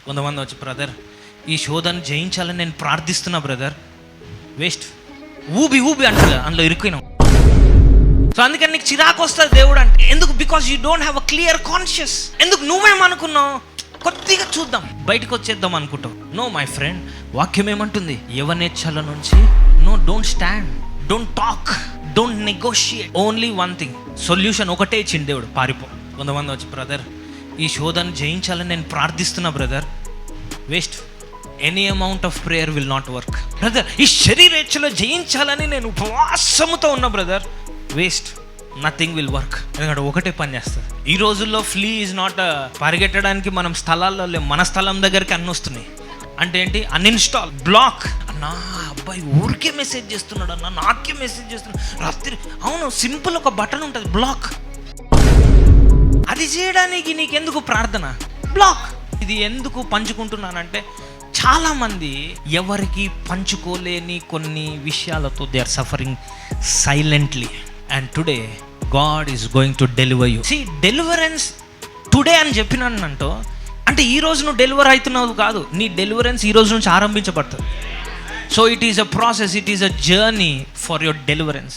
కొంతమంది వచ్చి, బ్రదర్ ఈ శోధన జయించాలని నేను ప్రార్థిస్తున్నా బ్రదర్, వేస్ట్ ఊబి అంటారు, అందులో ఇరుక్కున్నాం. సో అందుకని నీకు చిరాకు వస్తుంది దేవుడు అంటే. ఎందుకు? Because you don't have a clear conscious. ఎందుకు? నువ్వేమనుకున్నావు, కొద్దిగా చూద్దాం బయటకు వచ్చేద్దాం అనుకుంటావు. నో మై ఫ్రెండ్, వాక్యం ఏమంటుంది? యవనేచ్ఛల నుంచి don't stand, don't talk, don't negotiate. Only one thing, solution ఒకటే ఇచ్చింది దేవుడు, పారిపో. కొంతమంది వచ్చి, బ్రదర్ ఈ శోధన జయించాలని నేను ప్రార్థిస్తున్నా brother, waste. Any amount of prayer will not work. Brother ఈ శరీరేచ్ఛలో జయించాలని నేను ఉపవాసముతో ఉన్నా brother, waste. Nothing will work. ఎందుకంటే ఒకటే పని చేస్తుంది. ఈ రోజుల్లో ఫ్లీ ఈజ్ నాట్ పరిగెట్టడానికి మనం స్థలాల్లో లేవు, మన స్థలం దగ్గరికి అన్ని వస్తున్నాయి. అంటే ఏంటి? Uninstall, block. అన్నా అబ్బాయి ఊరికే మెసేజ్ చేస్తున్నాడు అన్న, నాకే మెసేజ్ చేస్తున్నాడు రాత్రి. అవును, సింపుల్ ఒక బటన్ ఉంటుంది, బ్లాక్. అది చేయడానికి నీకెందుకు ప్రార్థన? బ్లాక్. ఇది ఎందుకు పంచుకుంటున్నానంటే, చాలామంది ఎవరికి పంచుకోలేని కొన్ని విషయాలతో they are suffering silently. And today God is going to deliver you. See, deliverance today అని చెప్పినానంటో, అంటే ఈ రోజు నువ్వు డెలివర్ అవుతున్నావు కాదు, నీ డెలివరెన్స్ ఈ రోజు నుంచి ఆరంభించబడుతుంది. So it is a process, it is a journey for your deliverance.